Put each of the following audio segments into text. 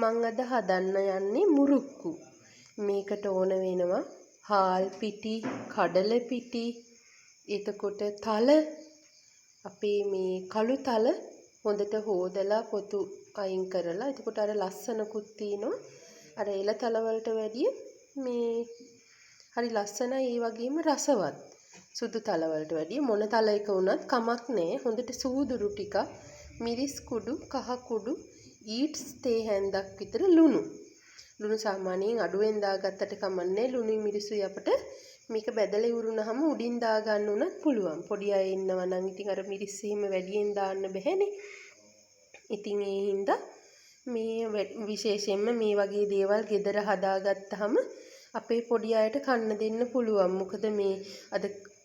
මං අද හදන්න යන්නේ මුරුක්කු. මේකට ඕන වෙනවා හාල් පිටි, කඩල පිටි, එතකොට තල, අපේ මේ කළු තල හොඳට හොදලා පොතු අයින් කරලා, එතකොට අර ලස්සනකුත් තියෙනවා. අර එළ තල වලට වැඩිය මේ හරි ලස්සනයි, ඒ වගේම රසවත්. සුදු තල වලට වැඩිය මොන තල එක වුණත් කමක් නැහැ. හොඳට සූදුරු ටිකක්, මිරිස් කුඩු, කහ කුඩු, ඊට්ස් තේ හැන්දක් විතර ලුණු. ලුණු සාමාන්‍යයෙන් අඩුවෙන් දාගත්තට කමන්නේ. ලුණුයි මිරිසුයි අපිට මේක බැදලා ඉවරුනහම උඩින් දා ගන්න උනත් පුළුවන්. පොඩි අය ඉන්නවා නම් ඉතින් අර මිරිස් එහෙම වැඩියෙන් දාන්න බැහැනේ. ඉතින් ඒ හින්දා මේ විශේෂයෙන්ම මේ වගේ දේවල් ගෙදර හදාගත්තාම අපේ පොඩි අයට කන්න දෙන්න පුළුවන්. මොකද මේ අද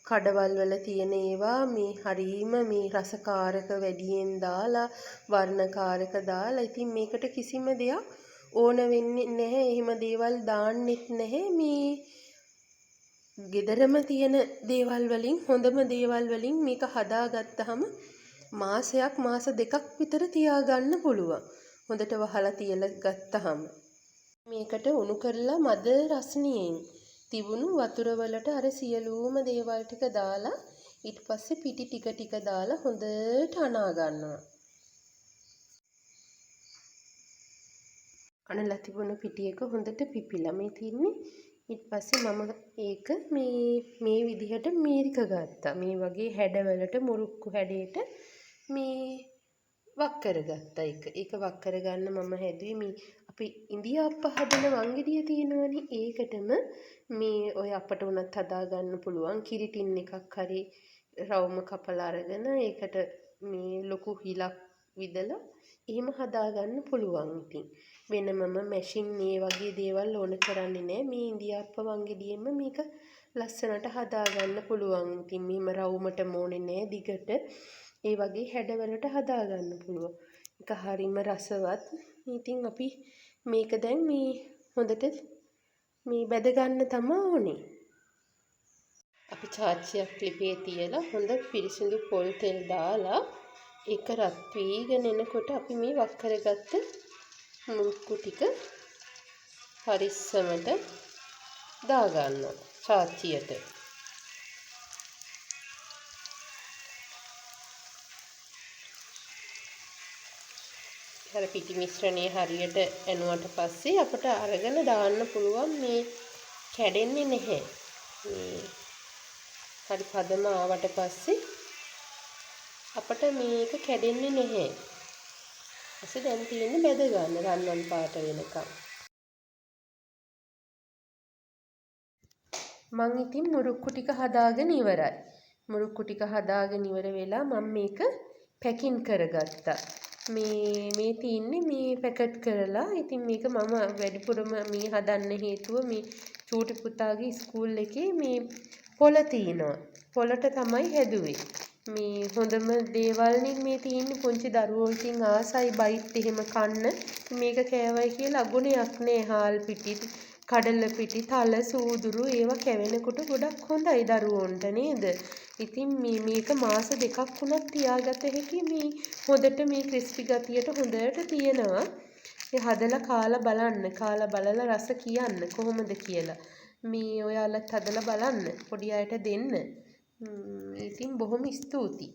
කඩවල් වල තියෙන ඒවා මේ හරීම මේ රසකාරක වැඩියෙන් දාලා, වර්ණකාරක දාලා, ඉතින් මේකට කිසිම දෙයක් ඕන වෙන්නේ නැහැ. එහෙම දේවල් දාන්නෙත් නැහැ. මේ ගෙදරම තියෙන දේවල් වලින්, හොඳම දේවල් වලින් මේක හදාගත්තාම මාසයක් මාස දෙකක් විතර තියාගන්න පුළුවන්. හොඳට වහලා තියලා ගත්තාම මේකට උණු කරලා මද රස්නියෙන් තිබුණු වතුර වලට අර සියලුම දේවල් ටික දාලා, ඊට පස්සේ පිටි ටික ටික දාලා හොඳට අනා ගන්නවා. අනලා තිබුණු පිටි එක හොඳට පිපිලා මේ තින්නේ. ඊට පස්සේ මම ඒක මේ විදිහට මීරික ගත්තා. මේ වගේ හැඩවලට, මුරුක්කු හැඩයට මේ වක් කරගත්තා. ඒක වක් කරගන්න මම හැදුවේ මේ අපි ඉන්දියාප්ප හදන වංගෙඩිය තියෙනවනේ, ඒකටම මේ ඔය අපට උනත් හදා ගන්න පුළුවන්. කිරි ටින් එකක් හරි රවුම කපලා අරගෙන ඒකට මේ ලොකු හිලක් විදලා එහෙම හදා ගන්න පුළුවන්. ඉතින් වෙනමම මැෂින් මේ වගේ දේවල් ඕන කරන්නේ නැහැ. මේ ඉන්දියාප්ප වංගෙඩියෙම මේක ලස්සනට හදා ගන්න පුළුවන්. ඉතින් මෙහෙම රවුමට ඕනේ නැහැ, දිගට ඒ වගේ හැඩවලට හදා ගන්න පුළුවන්. ඒක හරිම රසවත්. ඉතින් අපි මේක දැන් මේ හොඳට මේ බැද ගන්න තමයි ඕනේ. අපි චාච්චියක් ලිපේ තියලා හොඳ පිරිසිදු පොල් තෙල් දාලා ඒක රත් වීගෙන එනකොට අපි මේ වක් කරගත්ත මුරුක්කු ටික පරිස්සමට දා ගන්නවා චාච්චියට. අර පිටි මිශ්‍රණය හරියට එනුවට පස්සේ අපට අරගෙන දාන්න පුළුවන්. මේ කැඩෙන්නේ නැහැ. මේ හරි පදම ආවට පස්සේ අපට මේක කැඩෙන්නේ නැහැ. ඊට දැන් තියෙන්නේ බෙද ගන්න රන්වන් පාට වෙනකම්. මං ඉතින් මුරුක්කු ටික හදාගෙන ඉවරයි. මුරුක්කු ටික හදාගෙන ඉවර වෙලා මම මේක පැකින් කරගත්තා. මේ තින්නේ මේ පැකට් කරලා. ඉතින් මේක මම වැඩිපුරම මේ හදන්න හේතුව මේ චූටි පුතාගේ ස්කූල් එකේ මේ පොළ තියෙනවා. පොළට තමයි හැදුවේ. මේ හොඳම දේවල්නේ මේ තියෙන්නේ. පුංචි දරුවෝ ඉතින් ආසයි බයිට් එහෙම කන්න. මේක කෑවයි කියලා අගුණයක් නෑ. හාල් පිටි, කඩල පිටි, තල, සූදුරු ඒවා කැවෙනකොට ගොඩක් හොඳයි දරුවොන්ට නේද? ඉතින් මේක මාස දෙකක් වුණත් තියාගත හැකි. මේ හොඳට මේ ක්‍රිස්පි ගතියට හොඳට තියෙනවා. ඒ හදලා කාලා බලන්න. කාලා බලලා රස කියන්න කොහොමද කියලා. මේ ඔයාලත් හදලා බලන්න. පොඩි අයට දෙන්න. ඉතින් බොහොම ස්තුතියි.